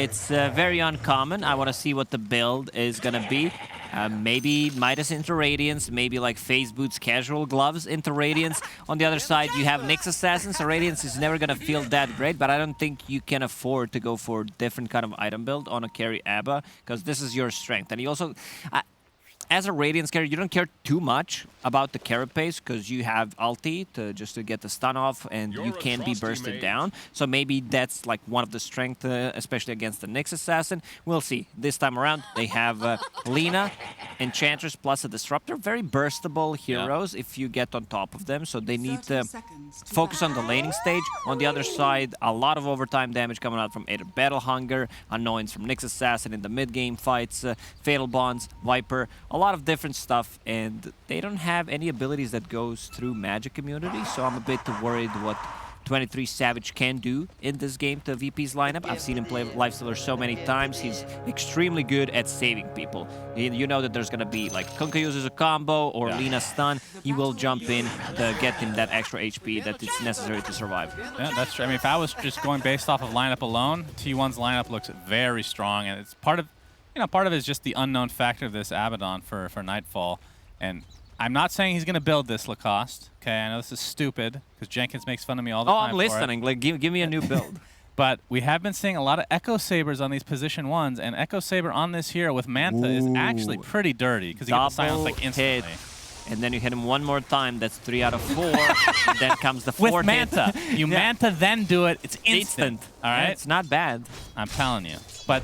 It's very uncommon. I want to see what the build is going to be. Maybe Midas into Radiance, maybe like Phase Boots casual gloves into Radiance. On the other side, you have Nyx Assassin, so Radiance is never going to feel that great, but I don't think you can afford to go for different kind of item build on a carry ABBA, because this is your strength. And you also... as a Radiance carry, you don't care too much about the carapace because you have ulti just to get the stun off, and you can be bursted down. So maybe that's like one of the strengths, especially against the Nyx Assassin. We'll see. This time around, they have Lina, Enchantress plus a Disruptor. Very burstable heroes if you get on top of them. So they need to focus on the laning stage. On the other side, a lot of overtime damage coming out from either Battle Hunger, Annoyance from Nyx Assassin in the mid-game fights, Fatal Bonds, Viper, a lot of different stuff, and they don't have any abilities that goes through magic immunity, so I'm a bit worried what 23 Savage can do in this game to VP's lineup. I've seen him play Lifestealer so many times. He's extremely good at saving people. You know that there's going to be, like, Kunkka uses a combo or Lina stun. He will jump in to get him that extra HP that is necessary to survive. Yeah, that's true. I mean, if I was just going based off of lineup alone, T1's lineup looks very strong, and it's part of it is just the unknown factor of this Abaddon for Nightfall. And I'm not saying he's going to build this Lacoste. Okay, I know this is stupid because Jenkins makes fun of me all the time. Oh, I'm listening. Like, give me a new build. But we have been seeing a lot of Echo Sabers on these position ones, and Echo Saber on this hero with Mantha is actually pretty dirty because he gets the silence like instantly. Hit. And then you hit him one more time. That's 3 out of 4. And then comes the 4th with Mantha. You Mantha, then do it. It's instant. All right? Yeah, it's not bad. I'm telling you. But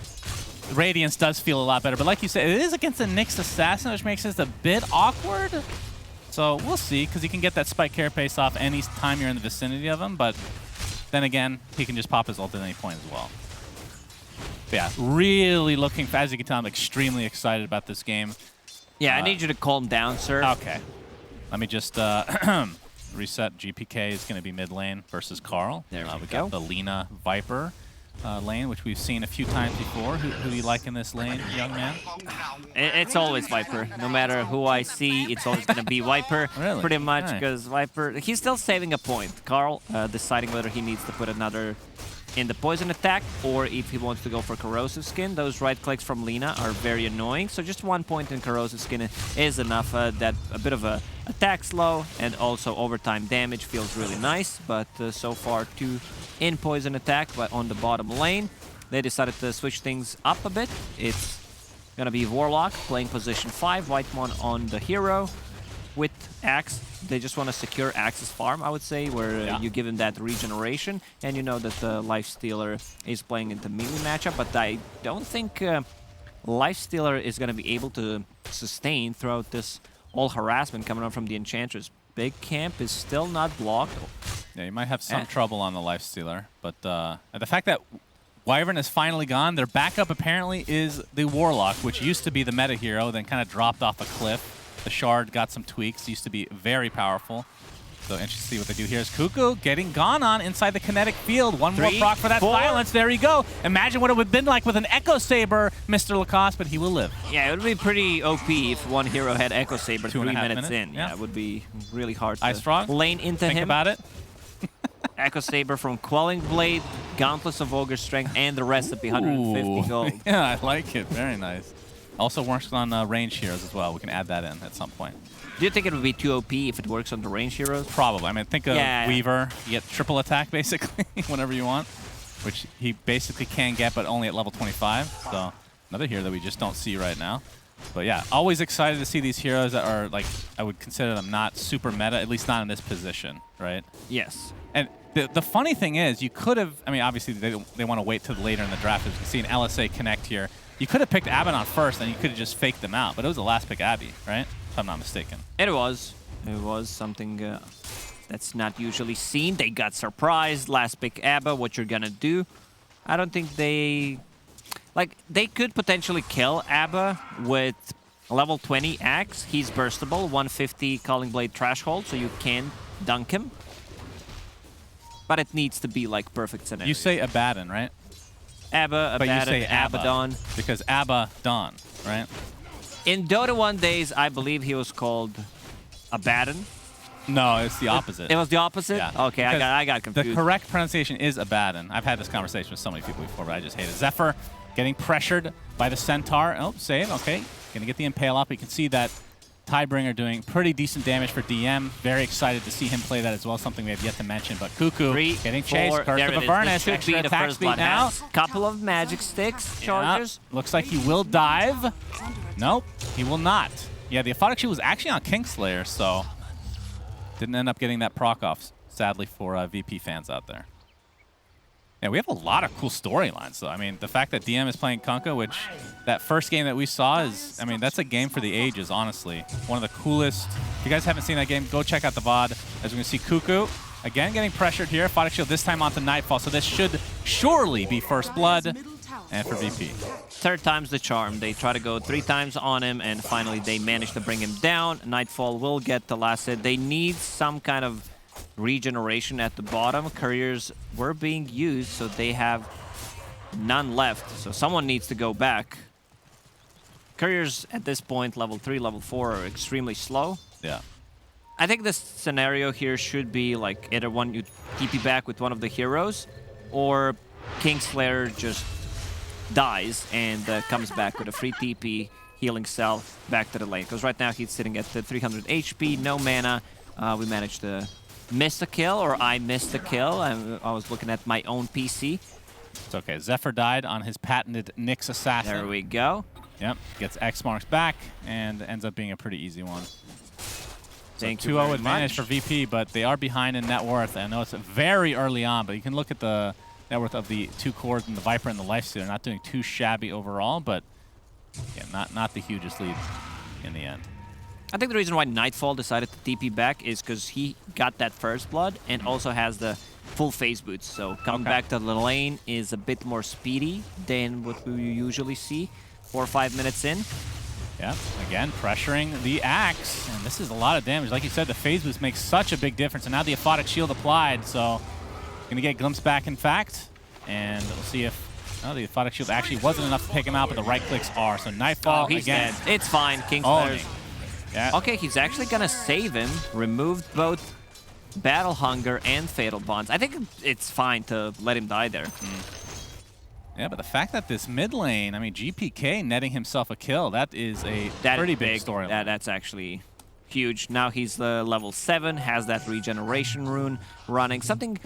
Radiance does feel a lot better. But like you said, it is against a Nyx Assassin, which makes this a bit awkward. So we'll see, because you can get that Spike Carapace off any time you're in the vicinity of him. But then again, he can just pop his ult at any point as well. But yeah, really looking, as you can tell, I'm extremely excited about this game. Yeah, I need you to calm down, sir. Okay. Let me just reset. GPK is going to be mid lane versus Carl. There we we go. got the Lina Viper lane, which we've seen a few times before. Who do you like in this lane, young man? It's always Viper. No matter who I see, it's always going to be Viper. Really? Pretty much, because Viper... He's still saving a point. Carl deciding whether he needs to put another in the poison attack or if he wants to go for corrosive skin. Those right clicks from Lina are very annoying, so just 1 point in corrosive skin is enough. That a bit of a attack slow and also overtime damage feels really nice, but so far 2 in poison attack, but on the bottom lane they decided to switch things up a bit. It's gonna be Warlock playing position 5, Whitemon on the hero with Axe. They just want to secure Axe's farm, I would say, where you give him that regeneration, and you know that the Lifestealer is playing into melee matchup, but I don't think Lifestealer is going to be able to sustain throughout this all harassment coming on from the Enchantress. Big camp is still not blocked. Yeah, you might have some trouble on the Lifestealer, but the fact that Wyvern is finally gone, their backup apparently is the Warlock, which used to be the meta hero, then kind of dropped off a cliff. The Shard got some tweaks, used to be very powerful. So interesting to see what they do here is Cuckoo getting gone on inside the kinetic field. One more proc for that silence. There you go. Imagine what it would have been like with an Echo Saber, Mr. Lacoste, but he will live. Yeah, it would be pretty OP if one hero had Echo Saber 3 minutes in. Yeah, it would be really hard Ice Frog, lane into him. Think about it. Echo Saber from Quelling Blade, Gauntlets of Ogre Strength, and the recipe, 150 gold. Yeah, I like it. Very nice. Also works on range heroes as well. We can add that in at some point. Do you think it would be too OP if it works on the range heroes? Probably. I mean, think of Weaver. You get triple attack, basically, whenever you want, which he basically can get, but only at level 25. So another hero that we just don't see right now. But yeah, always excited to see these heroes that are, like, I would consider them not super meta, at least not in this position, right? Yes. And the funny thing is, you could have, I mean, obviously they want to wait till later in the draft. As you can see an LSA connect here. You could have picked Abaddon first, and you could have just faked them out. But it was the last pick Abby, right? If I'm not mistaken. It was. It was something that's not usually seen. They got surprised. Last pick Abba. What you're gonna do? I don't think they... Like, they could potentially kill Abba with a level 20 Axe. He's burstable. 150 Calling Blade Threshold, so you can dunk him. But it needs to be, like, perfect scenario. You say Abaddon, right? Abba, but Abaddon, you say Abaddon. Because Abaddon, right? In Dota 1 days, I believe he was called Abaddon. No, it's the opposite. It was the opposite? Yeah. Okay, I got confused. The correct pronunciation is Abaddon. I've had this conversation with so many people before, but I just hate it. Zephyr getting pressured by the Centaur. Oh, save. Okay. Going to get the Impale up. You can see that Tidebringer doing pretty decent damage for DM. Very excited to see him play that as well, something we have yet to mention. But Cuckoo getting chased. Curse of Avernus. Extra attack speed now. Couple of magic sticks, charges. Yeah. Looks like he will dive. Nope, he will not. Yeah, the Aphotic Shield was actually on Kingslayer, so didn't end up getting that proc off, sadly, for VP fans out there. Yeah, we have a lot of cool storylines, though. I mean, the fact that DM is playing Kunkka, which that first game that we saw is, I mean, that's a game for the ages, honestly. One of the coolest. If you guys haven't seen that game, go check out the VOD. As we can see, Cuckoo, again, getting pressured here. Aphotic Shield this time onto Nightfall, so this should surely be first blood. And for VP. Third time's the charm. They try to go 3 times on him, and finally they manage to bring him down. Nightfall will get the last hit. They need some kind of regeneration at the bottom. Couriers were being used, so they have none left. So someone needs to go back. Couriers at this point, level 3, level 4, are extremely slow. Yeah. I think this scenario here should be like either one you TP back with one of the heroes, or Kingslayer just dies and comes back with a free TP healing cell back to the lane. Because right now he's sitting at the 300 HP, no mana. We managed to miss a kill, or I missed a kill. I was looking at my own PC. It's okay. Zephyr died on his patented Nyx Assassin. There we go. Yep, gets X marks back and ends up being a pretty easy one. Thank you 2-0 advantage for VP, but they are behind in net worth. I know it's very early on, but you can look at the net worth of the 2 cores and the Viper and the Lifestealer. Not doing too shabby overall, but yeah, not the hugest lead in the end. I think the reason why Nightfall decided to TP back is because he got that first blood and also has the full phase boots. So coming back to the lane is a bit more speedy than what we usually see 4 or 5 minutes in. Yeah, again, pressuring the Axe. And this is a lot of damage. Like you said, the phase boost makes such a big difference. And now the Aphotic Shield applied, so going to get glimpse back, in fact. And we'll see if the Aphotic Shield actually wasn't enough to pick him out, but the right clicks are. So Nightfall, he's again. dead. It's fine. Kingslayer's. Yeah. Okay, he's actually going to save him. Removed both Battle Hunger and Fatal Bonds. I think it's fine to let him die there. Yeah, but the fact that this mid lane, I mean, GPK netting himself a kill, that is a pretty big story. That's actually huge. Now he's level 7, has that regeneration rune running. Something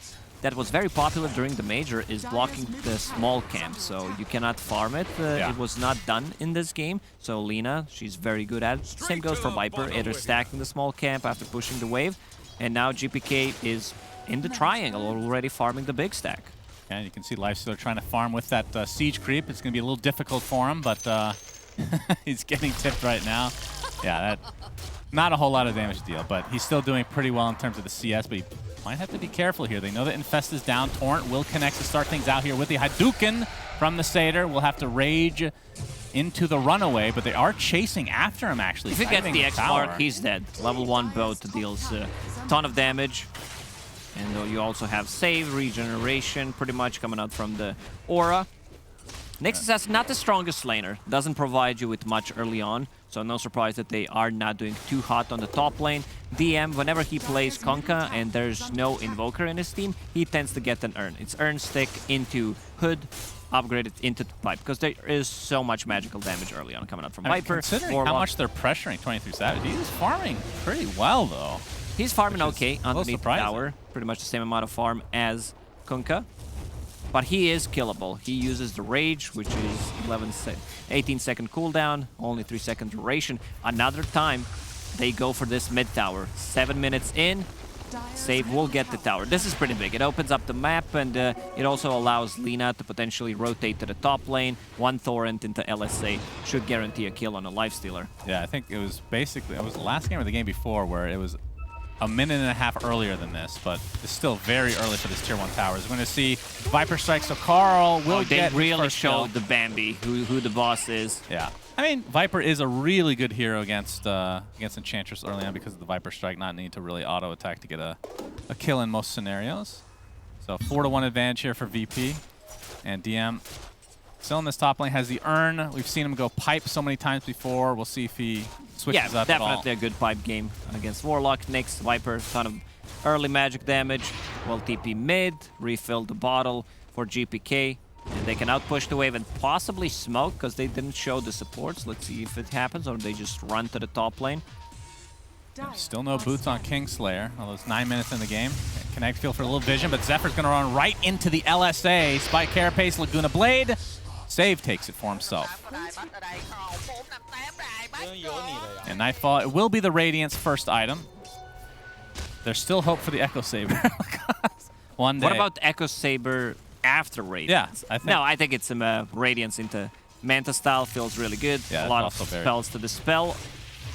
that was very popular during the Major is blocking the small camp, so you cannot farm it. It was not done in this game, so Lina, she's very good at it. Same goes for Viper, either stacking the small camp after pushing the wave, and now GPK is in the triangle, already farming the big stack. And you can see Lifestealer trying to farm with that siege creep. It's going to be a little difficult for him, but he's getting tipped right now. Yeah, not a whole lot of damage to deal, but he's still doing pretty well in terms of the CS, but he might have to be careful here. They know that Infest is down. Torrent will connect to start things out here with the Hadouken from the Satyr. Will have to rage into the runaway, but they are chasing after him, actually. If he gets the X mark, he's dead. Level 1 boat deals a ton of damage. And you also have save, regeneration, pretty much coming out from the aura. Nyx Assassin, not the strongest laner. Doesn't provide you with much early on. So no surprise that they are not doing too hot on the top lane. DM, whenever he plays Kunkka and there's no Invoker in his team, he tends to get an Urn. It's Urn stick into Hood, upgrade it into Pipe. Because there is so much magical damage early on coming out from Viper. Considering how much they're pressuring 23 Savage, he's farming pretty well, though. He's farming okay underneath the tower. Pretty much the same amount of farm as Kunkka. But he is killable. He uses the Rage, which is 18-second cooldown, only 3-second duration. Another time, they go for this mid tower. 7 minutes in, Save will get the tower. This is pretty big. It opens up the map, and it also allows Lina to potentially rotate to the top lane. One Torrent into LSA should guarantee a kill on a Lifestealer. Yeah, I think it was basically, it was the last game or the game before where it was a minute and a half earlier than this, but it's still very early for this tier 1 tower. We're going to see Viper strike, so Carl will get They really first kill. showed the Bambi, who the boss is. Yeah. I mean, Viper is a really good hero against Enchantress early on because of the Viper strike, not need to really auto-attack to get a kill in most scenarios. So 4-1 advantage here for VP. And DM still in this top lane, has the Urn. We've seen him go pipe so many times before. We'll see if he switches yeah, up at all. definitely a good pipe game against Warlock. Nyx, Viper, ton of early magic damage. Well, TP mid, refill the bottle for GPK. And they can outpush the wave and possibly smoke because they didn't show the supports. Let's see if it happens or they just run to the top lane. Yeah, still no boots on Kingslayer. Although it's 9 minutes in the game. Connect feel for a little vision, but Zephyr's going to run right into the LSA. Spike Carapace, Laguna Blade. Save takes it for himself. And Nightfall, it will be the Radiant's first item. There's still hope for the Echo Saber. One day. What about Echo Saber after Radiance? Yeah, I think. No, I think it's Radiance into Manta style feels really good. Yeah, a lot of also very spells to dispel.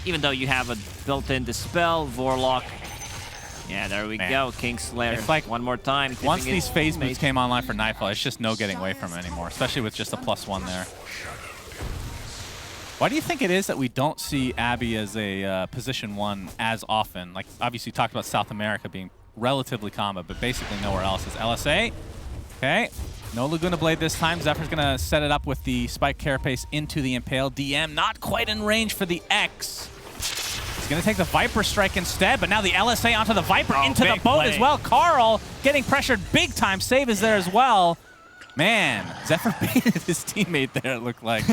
Even though you have a built-in dispel, Warlock. Yeah, there we go. Kingslayer. It's like one more time. Once these phase boots came online for Nightfall, it's just no getting away from it anymore, especially with just a +1 there. Why do you think it is that we don't see Abby as a position 1 as often? Like, obviously, you talked about South America being relatively common, but basically nowhere else. Is LSA. Okay. No Laguna Blade this time. Zephyr's going to set it up with the Spike Carapace into the Impale. DM not quite in range for the X. He's going to take the Viper Strike instead, but now the LSA onto the Viper into the boat as well. Carl getting pressured big time. Save is there as well. Man, Zephyr baited his teammate there, it looked like.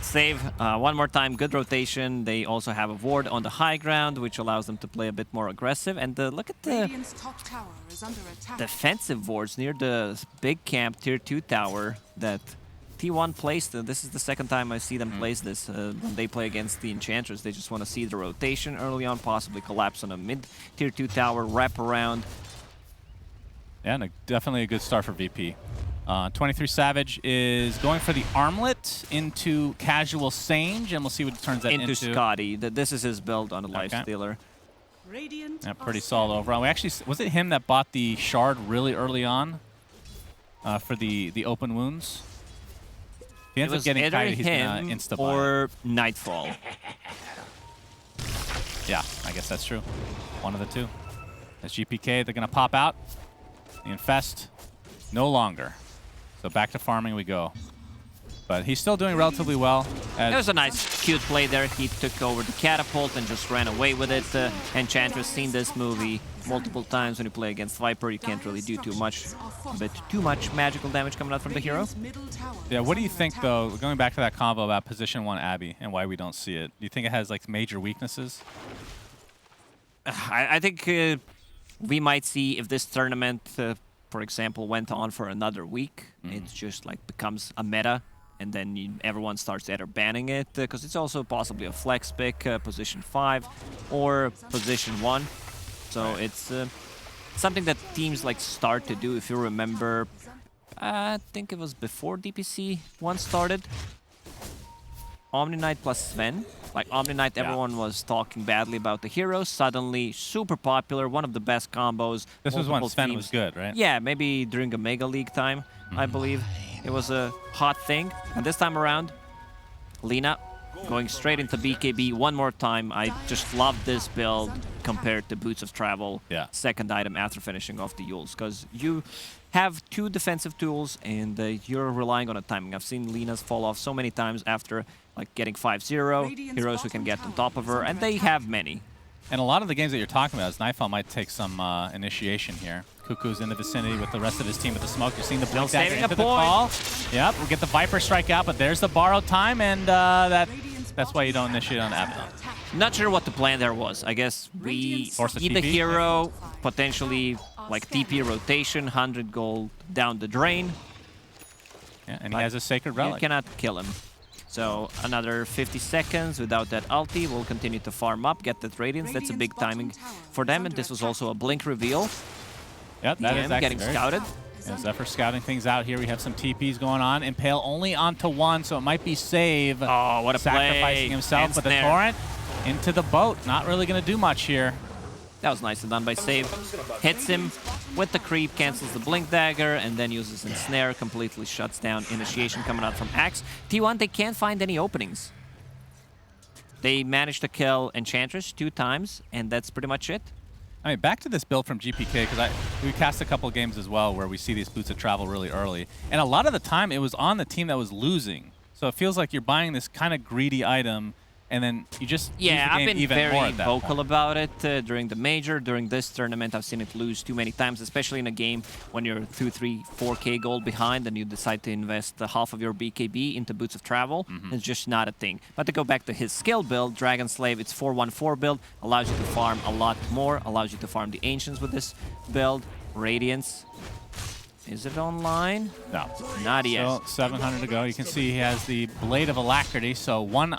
Save one more time. Good rotation. They also have a ward on the high ground, which allows them to play a bit more aggressive. And look at the defensive wards near the big camp tier 2 tower that T1 placed. This is the second time I see them place this. When they play against the Enchantress, they just want to see the rotation early on, possibly collapse on a mid tier 2 tower, wrap around. Yeah, and definitely a good start for VP. 23 Savage is going for the armlet into casual Sange, and we'll see what it turns that into. Scotty. This is his build on the Lifestealer. Yeah, pretty solid overall. We actually, was it him that bought the shard really early on for the open wounds? If he ends up getting kited, he's gonna insta-buy or Nightfall. Yeah, I guess that's true. One of the two. As GPK, they're gonna pop out. The Infest, no longer. So back to farming we go. But he's still doing relatively well. It was a nice, cute play there. He took over the catapult and just ran away with it. Enchantress seen this movie multiple times. When you play against Viper, you can't really do too much. A bit too much magical damage coming out from the hero. Yeah, what do you think, though, going back to that convo about position 1 Abby and why we don't see it? Do you think it has like major weaknesses? I think we might see if this tournament, for example, went on for another week. It just like becomes a meta. And then everyone starts either banning it, because it's also possibly a flex pick, position 5, or position 1. So it's something that teams like start to do. If you remember, I think it was before DPC 1 started. Omni Knight plus Sven. Like Omni Knight, everyone was talking badly about the heroes. Suddenly, super popular, one of the best combos. This was when Sven was good, right? Yeah, maybe during a Mega League time, I believe. It was a hot thing. And this time around, Lina going straight into BKB one more time. I just love this build compared to Boots of Travel. Yeah. Second item after finishing off the Yules, because you have 2 defensive tools and you're relying on a timing. I've seen Lina's fall off so many times after like getting 5-0, heroes who can get on top of her, and they have many. And a lot of the games that you're talking about, is Nightfall might take some initiation here. Cuckoo's in the vicinity with the rest of his team with the smoke. You're seeing the blink dagger into the call. Yep, we'll get the Viper strike out, but there's the borrowed time, and that's why you don't initiate on Abaddon. Not sure what the plan there was. I guess we see the hero, potentially like TP rotation, 100 gold down the drain. Yeah, and he has a Sacred Relic. You cannot kill him. So another 50 seconds without that ulti. We'll continue to farm up, get that Radiance. That's a big timing for them, and this was also a blink reveal. Yep, that is actually getting scouted. Yeah, Zephyr scouting things out here. We have some TPs going on. Impale only onto 1, so it might be save. Oh, what a sacrificing play. himself, but the torrent into the boat. Not really going to do much here. That was nicely done by Save. Hits him with the creep, cancels the blink dagger, and then uses ensnare, completely shuts down initiation coming out from Axe. T1, they can't find any openings. They managed to kill Enchantress 2 times, and that's pretty much it. I mean, back to this build from GPK, because we cast a couple games as well where we see these Boots of Travel really early. And a lot of the time, it was on the team that was losing. So it feels like you're buying this kind of greedy item and then you just use Yeah, the I've game been even more very at that vocal point. about it during the major. During this tournament, I've seen it lose too many times, especially in a game when you're 2, 3, 4K gold behind and you decide to invest half of your BKB into Boots of Travel. It's just not a thing. But to go back to his skill build, Dragon Slave, it's 4-1-4 build, allows you to farm a lot more, allows you to farm the Ancients with this build. Radiance. Is it online? No. Not yet. So 700 to go. You can see he has the Blade of Alacrity, so one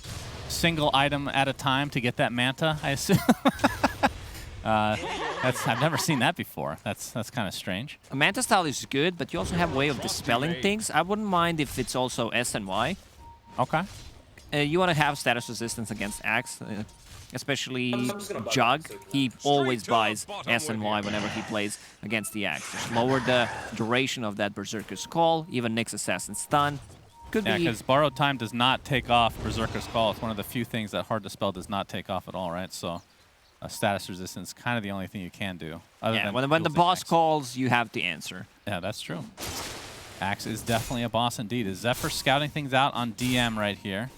single item at a time to get that Manta, I assume. I've never seen that before. That's kind of strange. Manta style is good, but you also have a way of dispelling things. I wouldn't mind if it's also S and Y. Okay. You want to have status resistance against Axe, especially Jug. He always buys S and Y whenever he plays against the Axe. Just lower the duration of that Berserker's Call, even Nyx Assassin's Stun. Could Yeah, be. because Borrowed Time does not take off Berserker's Call. It's one of the few things that Hard to Spell does not take off at all, right? So status resistance kind of the only thing you can do. Yeah, when the boss calls, you have to answer. Yeah, that's true. Axe is definitely a boss indeed. Is Zephyr scouting things out on DM right here?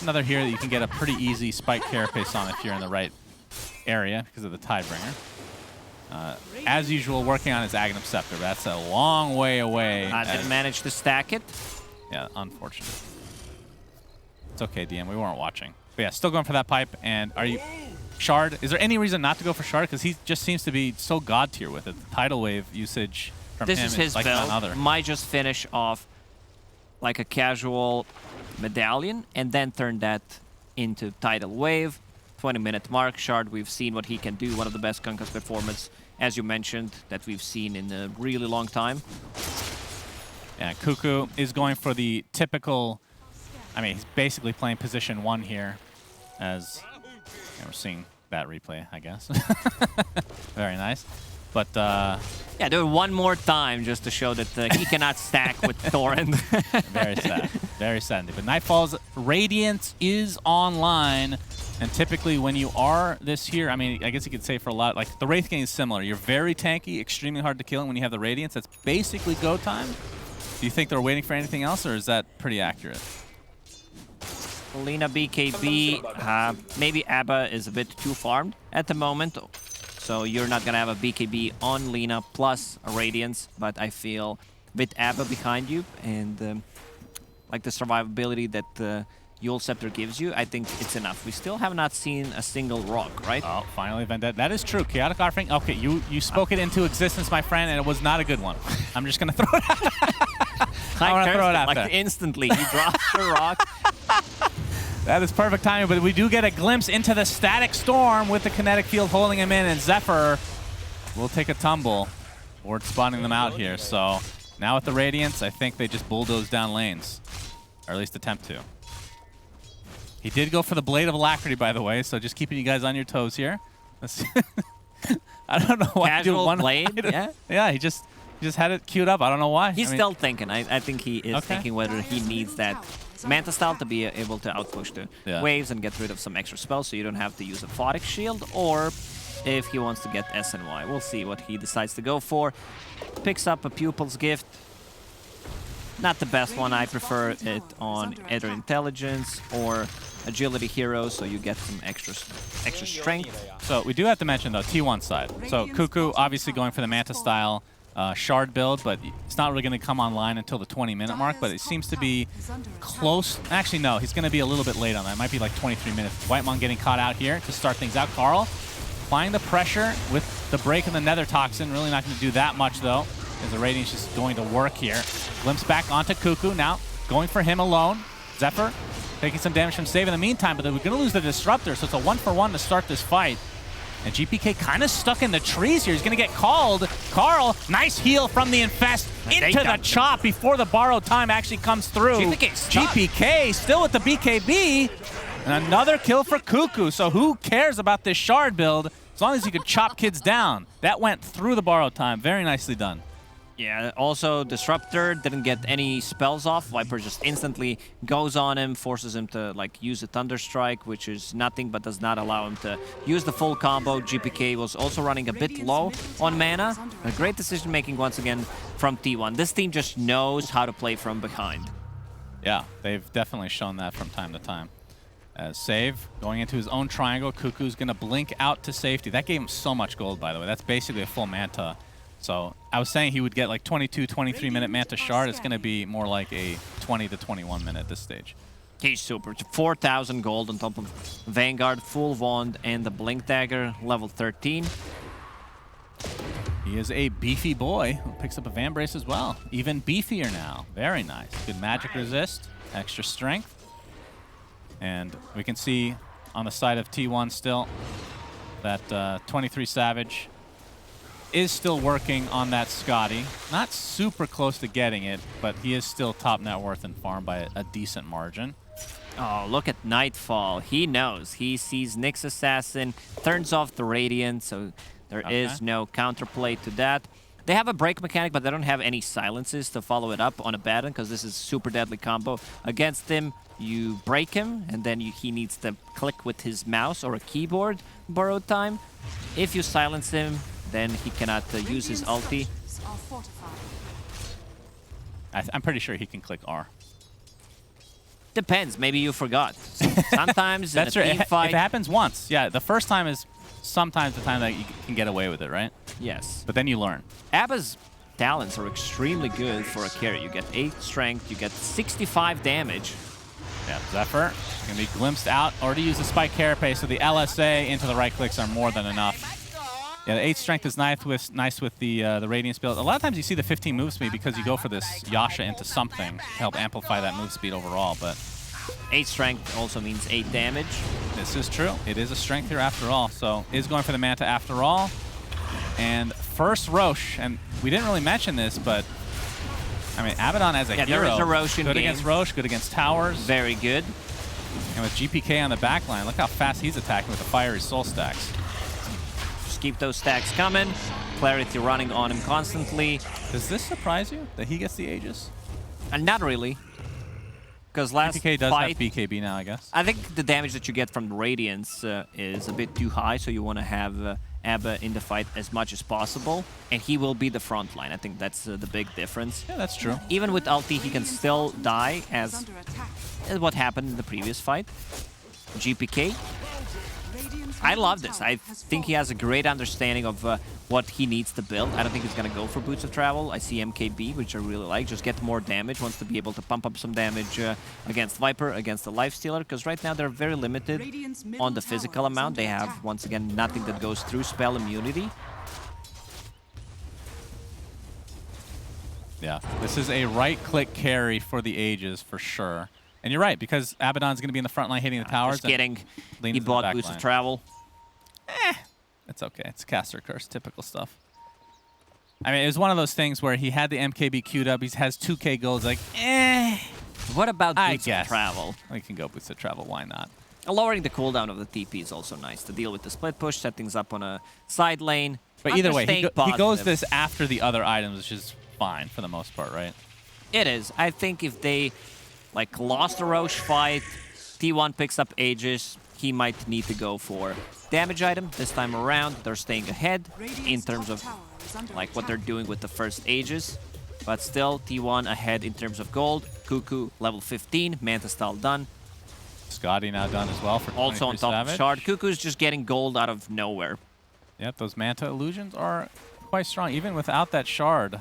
Another here that you can get a pretty easy spike carapace on if you're in the right area because of the Tidebringer. As usual, working on his Aghanim Scepter. That's a long way away. I didn't manage to stack it. Yeah, unfortunate. It's okay, DM. We weren't watching. But yeah, still going for that pipe. And are you... Shard, is there any reason not to go for Shard? Because he just seems to be so god tier with it. The tidal wave usage from This him is his like build. none other. Might just finish off like a casual medallion and then turn that into tidal wave. 20-minute mark. Shard, we've seen what he can do. One of the best Conquest performance, as you mentioned, that we've seen in a really long time. Yeah, Cuckoo is going for the typical... I mean, he's basically playing position 1 here as... Yeah, we're seeing that replay, I guess. Very nice. But, Yeah, do it one more time just to show that he cannot stack with Torrent. very sad. Very sad. But Nightfall's Radiance is online. And typically when you are this here, I mean, I guess you could say for a lot, like the Wraith Gang is similar. You're very tanky, extremely hard to kill. And when you have the Radiance, that's basically go time. Do you think they're waiting for anything else, or is that pretty accurate? Lina BKB, maybe Abba is a bit too farmed at the moment. So you're not going to have a BKB on Lina plus a Radiance, but I feel with Abba behind you and like the survivability that Yule Scepter gives you, I think it's enough. We still have not seen a single rock, right? Oh, finally Vendetta. That is true. Chaotic Offering. Okay, you spoke it into existence, my friend, and it was not a good one. I'm just going to throw it out. I want to throw it out there. Instantly, he drops the rock. That is perfect timing, but we do get a glimpse into the Static Storm with the Kinetic Field holding him in, and Zephyr will take a tumble. Ward spawning them out here, so now with the Radiance, I think they just bulldoze down lanes, or at least attempt to. He did go for the Blade of Alacrity, by the way, so just keeping you guys on your toes here. I don't know why. Casual one blade, yeah? Yeah, he just had it queued up. I don't know why. He's still thinking. I think he is thinking whether he needs that Manta style to be able to outpush the waves and get rid of some extra spells so you don't have to use a Photic Shield, or if he wants to get SNY. We'll see what he decides to go for. Picks up a Pupil's Gift. Not the best one. I prefer it on either Intelligence or Agility Hero, so you get some extra strength. So we do have to mention, though, T1 side. So Cuckoo obviously going for the Manta style Shard build, but it's not really going to come online until the 20-minute mark, but it seems to be close. Actually, no, he's going to be a little bit late on that. It might be like 23 minutes. Whitemon getting caught out here to start things out. Carl applying the pressure with the break of the Nether Toxin. Really not going to do that much, though, as the Radiance is going to work here. Glimpse back onto Cuckoo now, going for him alone. Zephyr taking some damage from Save in the meantime, but we're going to lose the Disruptor, so it's a 1-for-1 to start this fight. And GPK kind of stuck in the trees here. He's going to get called. Carl, nice heal from the Infest into the chop before the Borrowed Time actually comes through. GPK still with the BKB. And another kill for Cuckoo. So who cares about this Shard build as long as you could chop kids down? That went through the Borrowed Time. Very nicely done. Yeah, also Disruptor didn't get any spells off. Viper just instantly goes on him, forces him to like use a Thunder Strike, which is nothing but does not allow him to use the full combo. GPK was also running a bit low on mana. A great decision making once again from T1. This team just knows how to play from behind. Yeah, they've definitely shown that from time to time. As save, going into his own triangle, Cuckoo's going to blink out to safety. That gave him so much gold, by the way. That's basically a full Manta. So I was saying he would get like 22, 23-minute Manta Shard. It's going to be more like a 20 to 21 minute at this stage. He's super. 4,000 gold on top of Vanguard, full Wand, and the Blink Dagger, level 13. He is a beefy boy who picks up a Van Brace as well. Even beefier now. Very nice. Good magic resist, extra strength. And we can see on the side of T1 still that 23 Savage is still working on that Scotty. Not super close to getting it, but he is still top net worth in farm by a decent margin. Oh, look at Nightfall. He knows. He sees Nyx Assassin, turns off the Radiant, so there is no counterplay to that. They have a break mechanic, but they don't have any silences to follow it up on a Baton, because this is super deadly combo. Against him, you break him, and then he needs to click with his mouse or a keyboard borrowed time. If you silence him, then he cannot use his ulti. I'm pretty sure he can click R. Depends. Maybe you forgot. Sometimes That's in a right. team fight... If it happens once, yeah, the first time is sometimes the time that you can get away with it, right? Yes. But then you learn. Abba's talents are extremely good for a carry. You get 8 strength, you get 65 damage. Yeah, Zephyr going to be glimpsed out, or to use the Spike Carapace, so the LSA into the right clicks are more than enough. Yeah, the 8 strength is nice with the Radiance build. A lot of times you see the 15 move speed because you go for this Yasha into something to help amplify that move speed overall, but... 8 strength also means 8 damage. This is true. It is a strength here after all, so is going for the Manta after all. And first Roche, and we didn't really mention this, but I mean, Abaddon as a hero, there is a Roche in good game. Against Roche, good against towers. Very good. And with GPK on the back line, look how fast he's attacking with the fiery soul stacks. Just keep those stacks coming. Clarity running on him constantly. Does this surprise you that he gets the Aegis? Not really. Because last GPK does fight, have BKB now, I guess. I think the damage that you get from the Radiance is a bit too high, so you want to have Abba in the fight as much as possible, and he will be the front line. I think that's the big difference. Yeah, that's true. Even with ulti, he can still die, as what happened in the previous fight. GPK. I love this. I think he has a great understanding of what he needs to build. I don't think he's going to go for Boots of Travel. I see MKB, which I really like. Just get more damage. Wants to be able to pump up some damage against Viper, against the Lifestealer, because right now they're very limited on the physical amount. They have, once again, nothing that goes through spell immunity. Yeah, this is a right-click carry for the Aegis for sure. And you're right, because Abaddon's going to be in the front line hitting the towers. Just kidding. He bought Boots of Travel. It's okay. It's caster curse, typical stuff. I mean, it was one of those things where he had the MKB queued up. He has 2K golds. Like, What about Boots of Travel? We can go Boots of Travel. Why not? Lowering the cooldown of the TP is also nice to deal with the split push, set things up on a side lane. But either way, he goes this after the other items, which is fine for the most part, right? It is. I think if they lost a Roche fight, T1 picks up Aegis, he might need to go for damage item. This time around, they're staying ahead in terms of what they're doing with the first Aegis. But still, T1 ahead in terms of gold. Cuckoo, level 15, Manta style done. Scotty now done as well for 23 Also on top Savage. of Shard. Cuckoo's just getting gold out of nowhere. Yep, those Manta illusions are quite strong, even without that Shard.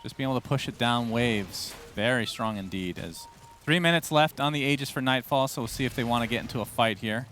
Just being able to push it down waves. Very strong indeed. As 3 minutes left on the Aegis for Nightfall, so we'll see if they want to get into a fight here.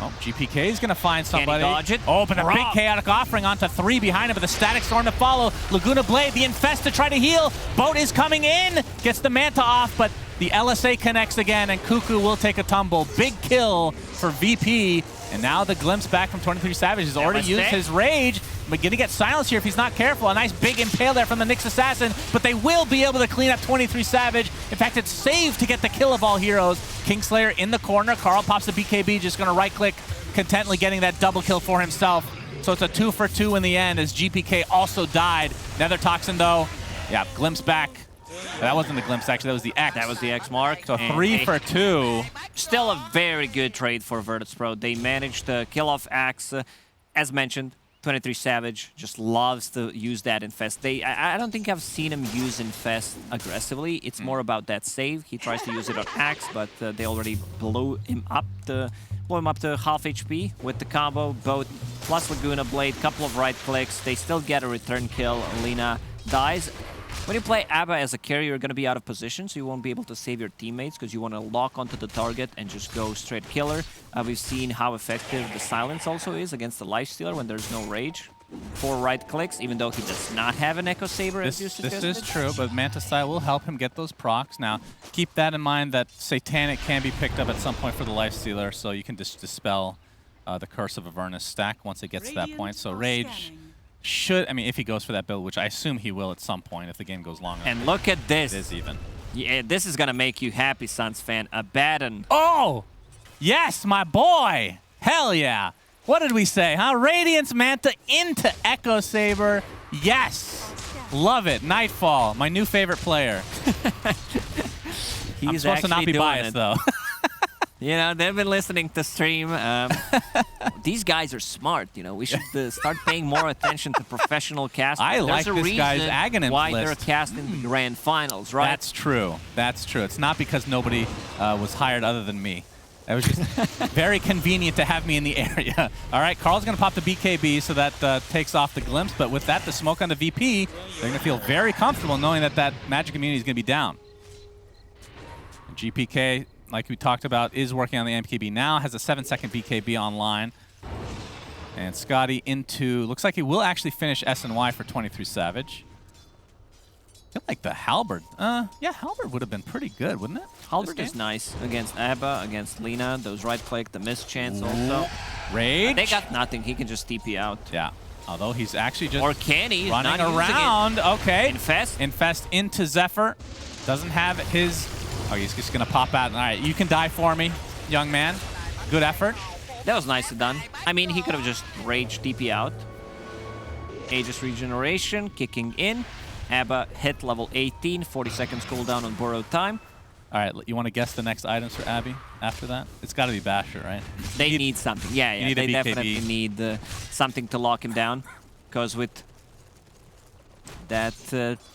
Oh, GPK is going to find somebody. Can he dodge it? Oh, but a big chaotic offering onto 3 behind him, but the Static Storm to follow. Laguna Blade, the Infest to try to heal. Boat is coming in, gets the Manta off, but the LSA connects again, and Cuckoo will take a tumble. Big kill for VP, and now the glimpse back from 23 Savage. He's already used his Rage, but going to get silenced here if he's not careful. A nice big impale there from the Nyx Assassin, but they will be able to clean up 23 Savage. In fact, it's saved to get the kill of all heroes. Kingslayer in the corner. Carl pops the BKB, just going to right-click, contently getting that double kill for himself. So it's a 2 for 2 in the end as GPK also died. Nether Toxin, though, yeah, glimpse back. That wasn't the glimpse, actually. That was the X. That was the X mark. So 3 for 2. Still a very good trade for Virtus.pro. They managed to kill off Axe. As mentioned, 23 Savage just loves to use that Infest. I don't think I've seen him use Infest aggressively. It's more about that save. He tries to use it on Axe, but they already blew him up to half HP with the combo. Both plus Laguna Blade, couple of right clicks. They still get a return kill. Lina dies. When you play ABBA as a carry, you're going to be out of position, so you won't be able to save your teammates because you want to lock onto the target and just go straight killer. We've seen how effective the silence also is against the Lifestealer when there's no rage. 4 right clicks, even though he does not have an Echo Saber, as you suggested. This is true, but Manta Style will help him get those procs. Now, keep that in mind that Satanic can be picked up at some point for the Lifestealer, so you can just dispel the Curse of Avernus stack once it gets to that point. So Rage should, I mean, if he goes for that build, which I assume he will at some point if the game goes long enough. And look at this. It is even. Yeah, this is going to make you happy, Suns fan. Abaddon. Oh! Yes, my boy! Hell yeah! What did we say, huh? Radiance Manta into Echo Saber. Yes! Love it. Nightfall, my new favorite player. I'm supposed to not be biased, though. You know, they've been listening to stream. These guys are smart, you know. We should start paying more attention to professional casting. I like this guy's Aghanim why list. they're casting the grand finals, right? That's true. That's true. It's not because nobody was hired other than me. It was just very convenient to have me in the area. All right, Carl's going to pop the BKB, so that takes off the glimpse. But with that, the smoke on the VP, they're going to feel very comfortable knowing that that Magic immunity is going to be down. And GPK, like we talked about, is working on the MKB now, has a 7-second BKB online. And Scotty into, looks like he will actually finish SNY for 23 Savage. I feel like the Halberd, yeah, Halberd would have been pretty good, wouldn't it? Halberd is nice against Abba, against Lina, those right click, the miss chance also. Rage. They got nothing, he can just TP out. Yeah, although he's actually just or can he? running not around. Okay. Infest. Infest into Zephyr. Doesn't have his, oh, he's just gonna pop out. All right, you can die for me, young man. Good effort. That was nicely done. I mean, he could have just rage TP out. Aegis regeneration, kicking in. Abba hit level 18, 40 seconds cooldown on borrowed time. All right, you want to guess the next items for Abby after that? It's got to be Basher, right? They need something. Yeah, yeah. They definitely need something to lock him down. Because with that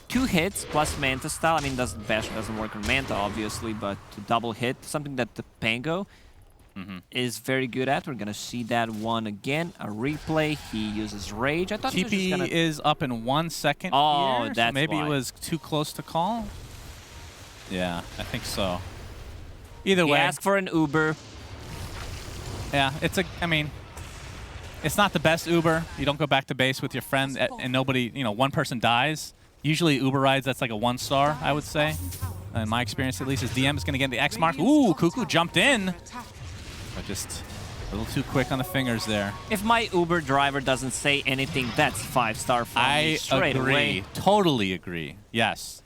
2 hits plus Manta style, I mean, Basher doesn't work on Manta, obviously, but to double hit, something that the Pango is very good at. We're going to see that one again. A replay. He uses Rage. I thought he was just gonna... is up in 1 second Oh, here, that's so maybe why. It was too close to call? Yeah, I think so. Either way. Ask for an Uber. Yeah, it's a, I mean, it's not the best Uber. You don't go back to base with your friend and nobody, you know, one person dies. Usually Uber rides, that's like a 1-star, I would say. In my experience, at least, is DM is going to get the X mark. Ooh, Cuckoo jumped in. But just a little too quick on the fingers there. If my Uber driver doesn't say anything, that's 5-star for me straight away. Totally agree. Yes.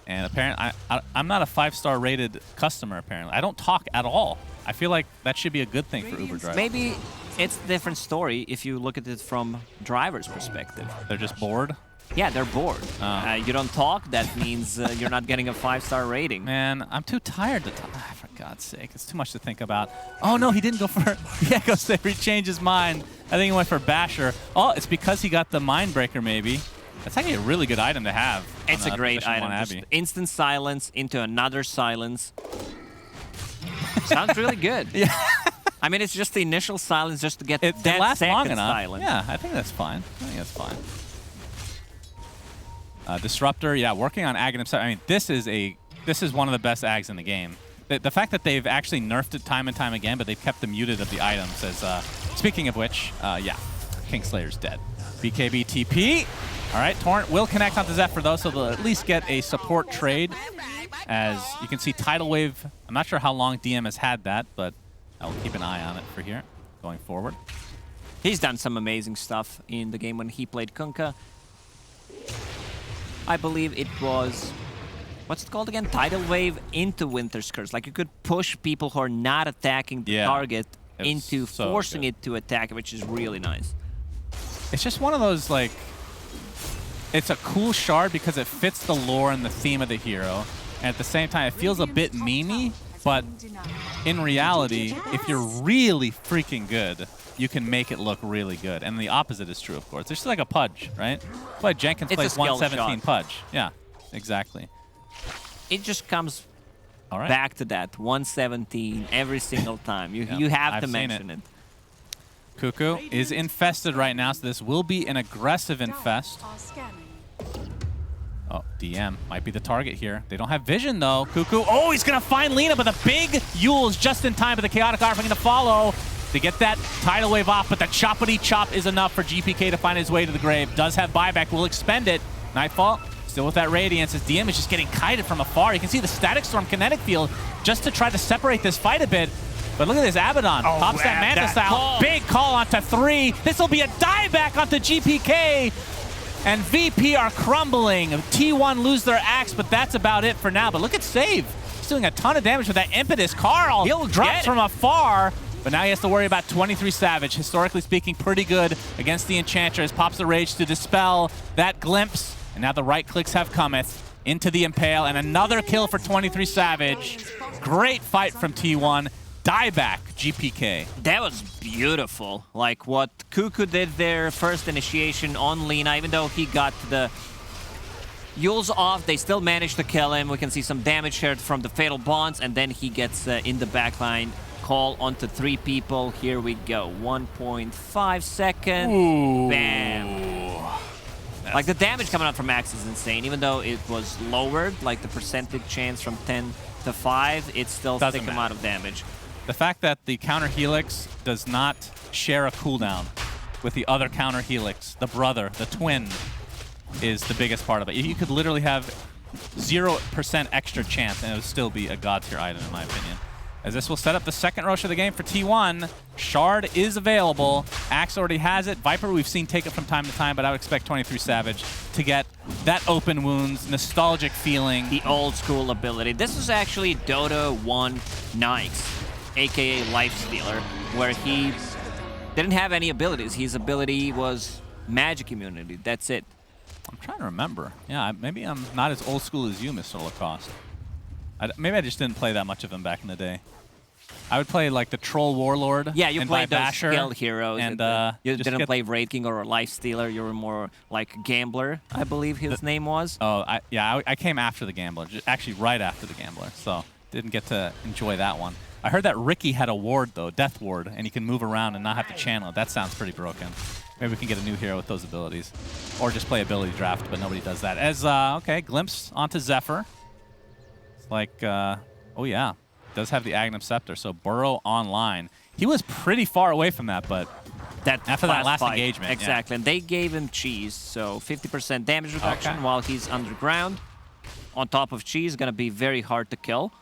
And apparently, I'm not a 5-star rated customer, apparently. I don't talk at all. I feel like that should be a good thing for Uber drivers. Maybe it's a different story if you look at it from driver's perspective. They're just bored? Yeah, they're bored. You don't talk, that means you're not getting a 5-star rating. Man, I'm too tired to talk. For God's sake, it's too much to think about. Oh, no, he didn't go for the Echo Saber. He changed his mind. I think he went for Basher. Oh, it's because he got the Mindbreaker, maybe. That's actually a really good item to have. It's a great item. Just instant silence into another silence. Sounds really good. Yeah. I mean, it's just the initial silence just to get that lasts long second enough. silence. Yeah, I think that's fine. I think that's fine. Disruptor, yeah, working on Aghanim. I mean, this is one of the best Ags in the game. The fact that they've actually nerfed it time and time again, but they've kept them muted of the items. As speaking of which, yeah, Kingslayer's dead. BKB TP. All right, Torrent will connect onto Zephyr though, so they'll at least get a support trade. As you can see, Tidal Wave. I'm not sure how long DM has had that, but I will keep an eye on it for here going forward. He's done some amazing stuff in the game when he played Kunkka. I believe it was, what's it called again? Tidal Wave into Winter's Curse. Like you could push people who are not attacking the target into forcing it to attack, which is really nice. It's just one of those, like, it's a cool shard because it fits the lore and the theme of the hero. And at the same time, it feels a bit memey, But in reality, if you're really freaking good, you can make it look really good. And the opposite is true, of course. It's just like a pudge, right? That's why Jenkins plays 117 pudge. Yeah, exactly. It just comes back to that 117 every single time. You have to mention it. Cuckoo is infested right now, so this will be an aggressive infest. Oh, DM might be the target here. They don't have vision, though. Cuckoo, oh, he's going to find Lina, but the big Yules just in time, but the Chaotic Arc going to follow to get that tidal wave off, but the choppity chop is enough for GPK to find his way to the grave. Does have buyback, will expend it. Nightfall still with that Radiance as DM is just getting kited from afar. You can see the Static Storm kinetic field just to try to separate this fight a bit. But look at this, Abaddon pops that Manta style. Big call onto 3. This will be a dieback onto GPK. And VP are crumbling. T1 lose their axe, but that's about it for now. But look at Save. He's doing a ton of damage with that impetus. Carl drops from afar. But now he has to worry about 23 Savage. Historically speaking, pretty good against the Enchantress. Pops the Rage to dispel that glimpse. And now the right clicks have cometh into the Impale. And another kill for 23 Savage. Great fight from T1. Dieback GPK. That was beautiful. Like what Cuckoo did there, first initiation on Lina, even though he got the Yules off, they still managed to kill him. We can see some damage here from the Fatal Bonds, and then he gets in the backline. Call onto 3 people. Here we go. 1.5 seconds. Ooh. Bam. Like the damage coming out from Axe is insane. Even though it was lowered, like the percentage chance from 10 to 5, it still stick him out of damage. The fact that the counter Helix does not share a cooldown with the other counter Helix, the brother, the twin, is the biggest part of it. You could literally have 0% extra chance and it would still be a god tier item in my opinion. As this will set up the second rush of the game for T1. Shard is available. Axe already has it. Viper we've seen take it from time to time, but I would expect 23 Savage to get that open wounds, nostalgic feeling. The old school ability. This is actually Dota2 Nyx, aka Lifestealer, where he didn't have any abilities. His ability was magic immunity. That's it. I'm trying to remember. Yeah, maybe I'm not as old school as you, Mr. Lacoste. Maybe I just didn't play that much of him back in the day. I would play like the Troll Warlord. Yeah, you played those Basher, skilled heroes. And you didn't play Wraith King or Lifestealer. You were more like Gambler, I believe his name was. Oh, I came after the Gambler. Actually, right after the Gambler. So didn't get to enjoy that one. I heard that Ricky had a ward, though, Death Ward, and he can move around and not have to channel it. That sounds pretty broken. Maybe we can get a new hero with those abilities. Or just play ability draft, but nobody does that. As, okay, glimpse onto Zephyr. It's like, oh yeah, does have the Agnum Scepter, so Burrow online. He was pretty far away from that, but after that last engagement. Exactly, and they gave him cheese, so 50% damage reduction while he's underground. On top of cheese, gonna be very hard to kill.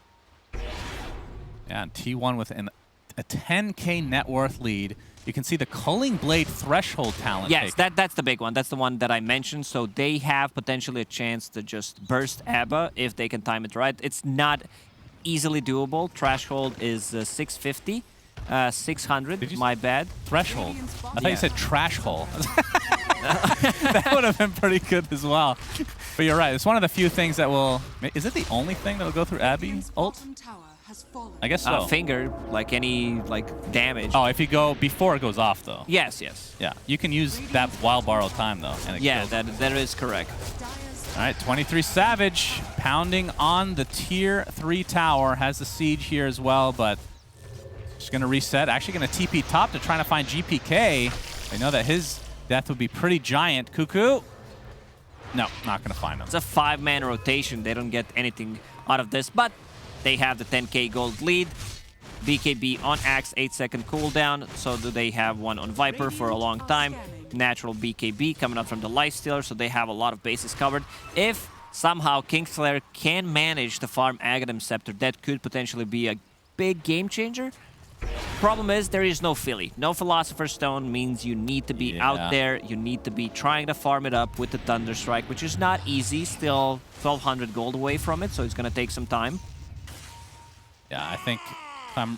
Yeah, and T1 with a 10K net worth lead. You can see the Culling Blade threshold talent. Yes, that's the big one. That's the one that I mentioned. So they have potentially a chance to just burst ABBA if they can time it right. It's not easily doable. Threshold is 650. 600, my bad. Threshold? I thought you said trash hole. That would have been pretty good as well. But you're right. It's one of the few things that will... Is it the only thing that will go through Abby ult? I guess so. Finger, like any damage. Oh, if you go before it goes off, though. Yes, yes. Yeah, you can use that while borrowed time, though. And that is correct. All right, 23 Savage pounding on the tier 3 tower. Has the siege here as well, but just going to reset. Actually going to TP top to trying to find GPK. They know that his death would be pretty giant. Cuckoo. No, not going to find him. It's a 5-man rotation. They don't get anything out of this, but they have the 10K gold lead. BKB on Axe, 8-second cooldown. So do they have one on Viper for a long time. Natural BKB coming out from the Lifestealer, so they have a lot of bases covered. If somehow Kingslayer can manage to farm Agadam Scepter, that could potentially be a big game changer. Problem is, there is no Philly. No Philosopher's Stone means you need to be out there. You need to be trying to farm it up with the Thunderstrike, which is not easy. Still 1,200 gold away from it, so it's going to take some time. Yeah, I think if I'm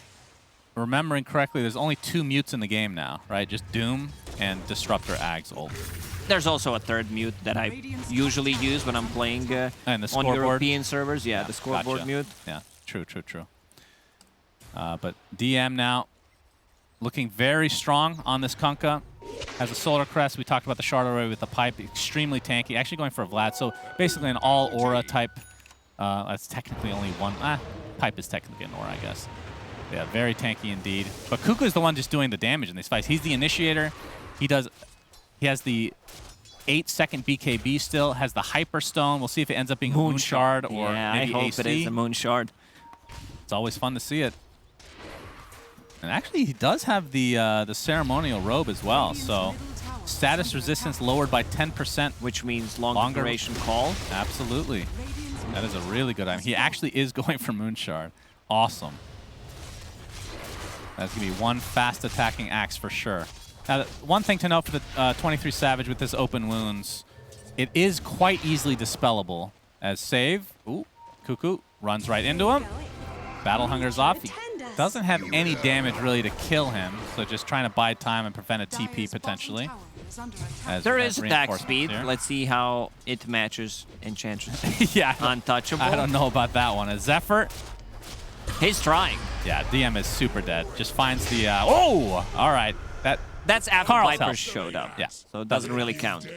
remembering correctly, there's only 2 mutes in the game now, right? Just Doom and Disruptor Ag's ult. There's also a third mute that I usually use when I'm playing and the on European servers. Yeah, the scoreboard mute. Yeah, true. But DM now looking very strong on this Kunkka. Has a Solar Crest. We talked about the Shard already with the Pipe. Extremely tanky. Actually going for a Vlad. So basically an all aura type. That's technically only one. Pipe is technically an aura, I guess. Yeah, very tanky indeed. But Kuku is the one just doing the damage in these fights. He's the initiator. He has the 8-second BKB still. Has the Hyper Stone. We'll see if it ends up being a Moon Shard or maybe I hope AC. it is a Moon Shard. It's always fun to see it. And actually, he does have the ceremonial robe as well. So status resistance lowered by 10%, which means longer duration call. Absolutely, that is a really good item. He actually is going for Moon Shard. Awesome. That's gonna be one fast attacking axe for sure. Now, one thing to note for the 23 Savage with this open wounds, it is quite easily dispellable. As save, ooh, Kuku runs right into him. Battle Hunger's off. He doesn't have any damage really to kill him, so just trying to buy time and prevent a TP potentially. There is attack speed. Here. Let's see how it matches Enchantress. Yeah, untouchable. I don't know about that one. As Zephyr, he's trying. Yeah, DM is super dead. Just finds the. Oh, all right. That's after Carl's Viper help. showed up. Yeah, so it doesn't really count.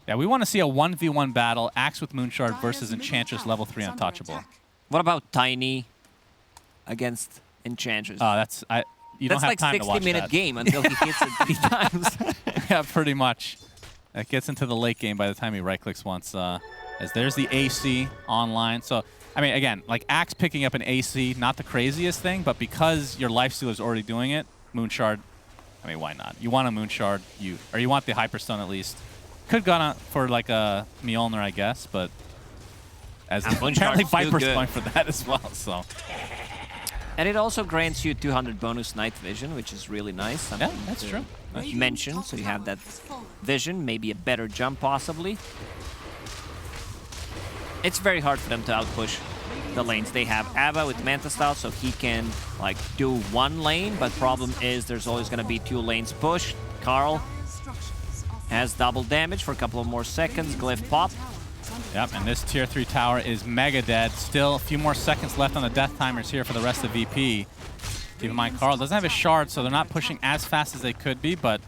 Yeah, we want to see a 1v1 battle, Axe with Moonshard versus Enchantress level 3 untouchable. What about Tiny against Enchantress? Oh, you don't have time to watch that. That's like 60-minute game until he hits it 3 times. Yeah, pretty much. It gets into the late game by the time he right-clicks once. As there's the AC online. So, I mean, again, like Axe picking up an AC, not the craziest thing, but because your Lifestealer's already doing it, Moonshard, I mean, why not? You want a Moonshard, or you want the Hyperstone at least. Could gone out for like a Mjolnir, I guess, but as apparently Viper's going for that as well, so. And it also grants you 200 bonus night vision, which is really nice. Yeah, that's true. Mention, so you have that vision, maybe a better jump possibly. It's very hard for them to outpush the lanes. They have Ava with Manta Style, so he can like do one lane, but problem is there's always going to be 2 lanes pushed. Carl has double damage for a couple of more seconds. Glyph pop. Yep, and this tier 3 tower is mega dead. Still a few more seconds left on the death timers here for the rest of VP. Keep in mind, Carl doesn't have a shard, so they're not pushing as fast as they could be, but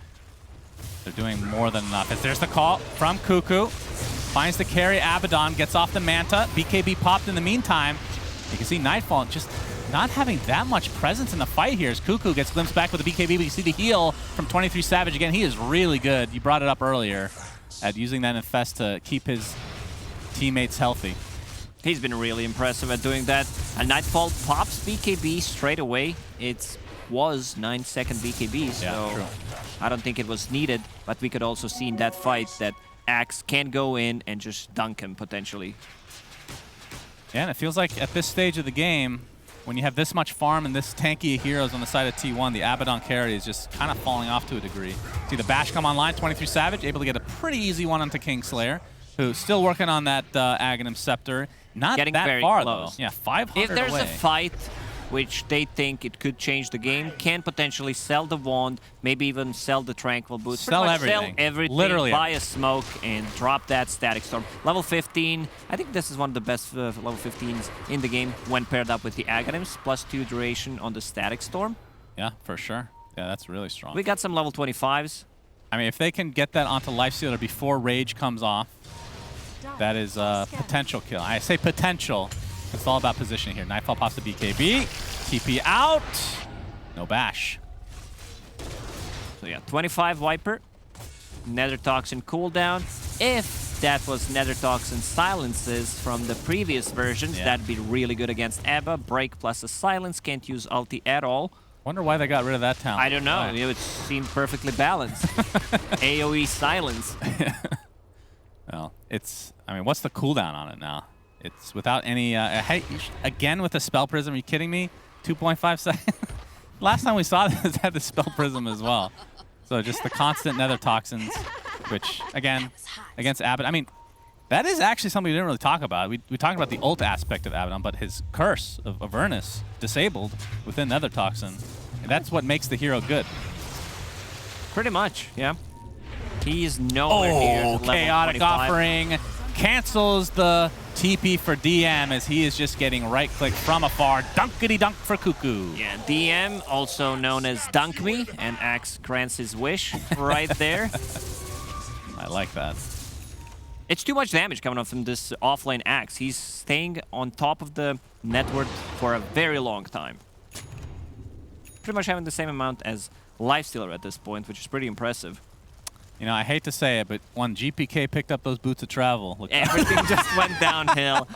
they're doing more than enough. As there's the call from Kuku. Finds the carry, Abaddon, gets off the Manta. BKB popped in the meantime. You can see Nightfall just not having that much presence in the fight here as Kuku gets glimpsed back with the BKB. But you see the heal from 23 Savage. Again, he is really good. You brought it up earlier at using that Infest to keep his teammates healthy. He's been really impressive at doing that. And Nightfall pops BKB straight away. It was 9-second BKB, so yeah, true. I don't think it was needed. But we could also see in that fight that Axe can go in and just dunk him potentially. Yeah, and it feels like at this stage of the game, when you have this much farm and this tanky heroes on the side of T1, the Abaddon carry is just kind of falling off to a degree. See the bash come online, 23 Savage, able to get a pretty easy one onto Kingslayer, who's still working on that Aghanim Scepter. Not getting that very far, close. though. Yeah, 500 If there's away. a fight which they think it could change the game, can potentially sell the Wand, maybe even sell the Tranquil Boots. Sell everything. Sell everything, Literally buy a smoke, and drop that Static Storm. Level 15, I think this is one of the best level 15s in the game when paired up with the Aghanims, +2 duration on the Static Storm. Yeah, for sure. Yeah, that's really strong. We got some level 25s. I mean, if they can get that onto Lifestealer before Rage comes off, that is a potential kill. I say potential. It's all about positioning here. Nightfall pops the BKB. TP out. No bash. So yeah, 25 Viper. Nether Toxin cooldown. If that was Nether Toxin silences from the previous versions, that'd be really good against Abba. Break plus a silence. Can't use ulti at all. Wonder why they got rid of that talent. I don't know. It seemed perfectly balanced. AoE silence. Well, it's... I mean, what's the cooldown on it now? It's without any... hey, again with the Spell Prism, are you kidding me? 2.5 seconds? Last time we saw this had the Spell Prism as well. So just the constant Nether Toxins, which, again, against Abaddon... I mean, that is actually something we didn't really talk about. We talked about the ult aspect of Abaddon, but his Curse of Avernus disabled within Nether Toxin. And that's what makes the hero good. Pretty much, yeah. He is nowhere near level Chaotic 25. Offering cancels the TP for DM as he is just getting right-click from afar. Dunkity-dunk for Cuckoo. Yeah, DM, also known as Dunk Me, and Axe grants his wish right there. I like that. It's too much damage coming off from this offlane Axe. He's staying on top of the network for a very long time. Pretty much having the same amount as Lifestealer at this point, which is pretty impressive. You know, I hate to say it, but when GPK picked up those boots of travel, look, everything just went downhill.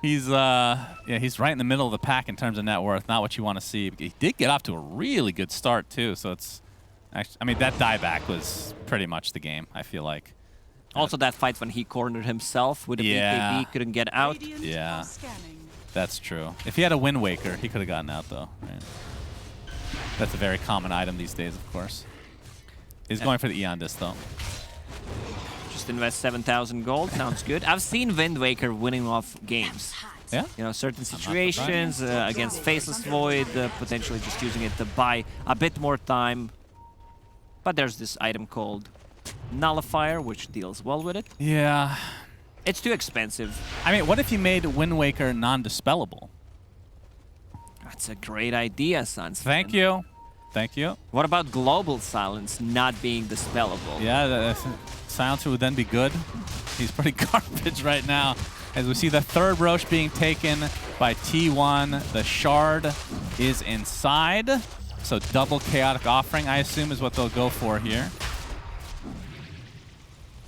He's right in the middle of the pack in terms of net worth. Not what you want to see. He did get off to a really good start too, so it's actually, I mean, that dieback was pretty much the game, I feel like. Also, that fight when he cornered himself with a BKB, couldn't get out. Yeah, that's true. If he had a Wind Waker, he could have gotten out though. Right? That's a very common item these days, of course. He's going for the Eon Disc, though. Just invest 7,000 gold. Sounds good. I've seen Wind Waker winning off games. Yeah? You know, certain situations against Faceless Void, potentially just using it to buy a bit more time. But there's this item called Nullifier, which deals well with it. Yeah. It's too expensive. I mean, what if you made Wind Waker non-dispellable? That's a great idea, Sans. Thank you. Thank you. What about Global Silence not being dispellable? Yeah, Silencer would then be good. He's pretty garbage right now. As we see the third Roche being taken by T1. The Shard is inside. So double Chaotic Offering, I assume, is what they'll go for here.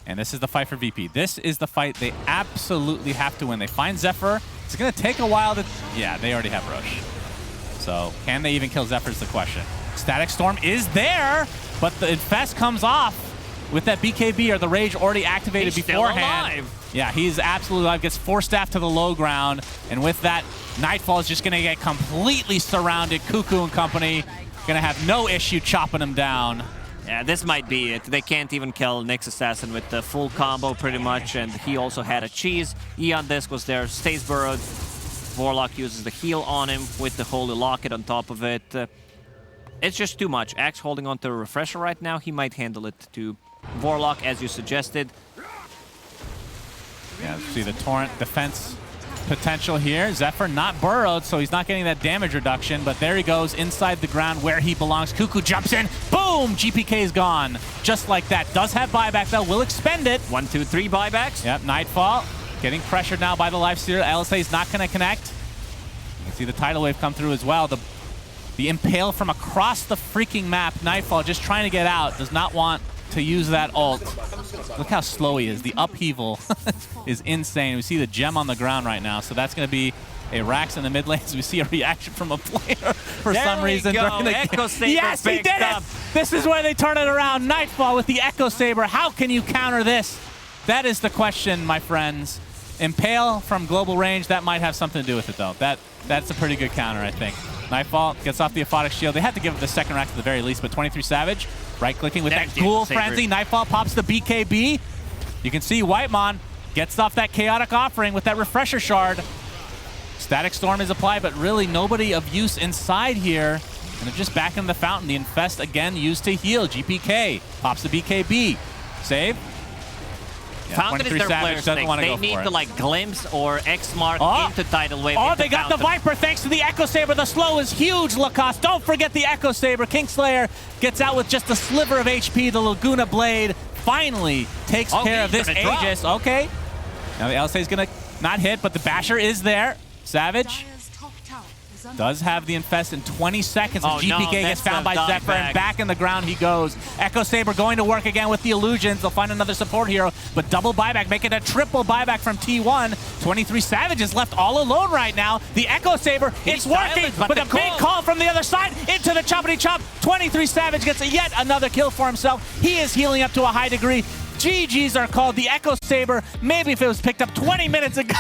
And this is the fight for VP. This is the fight they absolutely have to win. They find Zephyr. It's going to take a while to... Yeah, they already have Roche. So can they even kill Zephyr is the question. Static Storm is there, but the Infest comes off with that BKB or the Rage already activated beforehand. Still alive. Yeah, he's absolutely alive. Gets Force Staff to the low ground, and with that, Nightfall is just going to get completely surrounded. Cuckoo and company going to have no issue chopping him down. Yeah, this might be it. They can't even kill Nyx Assassin with the full combo pretty much, and he also had a cheese. Eon Disc was there, stays burrowed. Warlock uses the heal on him with the Holy Locket on top of it. It's just too much. Axe holding on to a Refresher right now. He might handle it to Warlock, as you suggested. Yeah, see the Torrent defense potential here. Zephyr not burrowed, so he's not getting that damage reduction, but there he goes inside the ground where he belongs. Cuckoo jumps in. Boom! GPK is gone. Just like that. Does have buyback, though. Will expend it. 1, 2, 3 buybacks. Yep, Nightfall getting pressured now by the Lifestealer. LSA is not going to connect. You can see the Tidal Wave come through as well. The Impale from across the freaking map. Nightfall just trying to get out. Does not want to use that ult. Look how slow he is. The upheaval is insane. We see the gem on the ground right now, so that's going to be a Rax in the mid lanes. We see a reaction from a player for some reason. During the Echo Saber. Yes, he did it! This is where they turn it around. Nightfall with the Echo Saber. How can you counter this? That is the question, my friends. Impale from global range, that might have something to do with it, though. That's a pretty good counter, I think. Nightfall gets off the Aphotic Shield. They had to give it the second rack at the very least, but 23 Savage, right-clicking with that Ghoul Frenzy. Nightfall pops the BKB. You can see Whitemon gets off that Chaotic Offering with that Refresher Shard. Static Storm is applied, but really nobody of use inside here. And they're just back in the fountain. The Infest, again, used to heal. GPK pops the BKB. Save. Yeah, Fountain is their player strength. They need to like glimpse or X mark into Tidal Wave. Oh, they got the Viper thanks to the Echo Saber. The slow is huge, Lacoste. Don't forget the Echo Saber. Kingslayer gets out with just a sliver of HP. The Laguna Blade finally takes care of this Aegis. Okay. Now the LSA is going to not hit, but the Basher is there. Savage does have the Infest in 20 seconds. And GPK gets found by Zephyr, and back in the ground he goes. Echo Saber going to work again with the Illusions. They'll find another support hero, but double buyback, making a triple buyback from T1. 23 Savage is left all alone right now. The Echo Saber, it's working, but a big call from the other side into the choppity chop. 23 Savage gets yet another kill for himself. He is healing up to a high degree. GGs are called. The Echo Saber, maybe if it was picked up 20 minutes ago.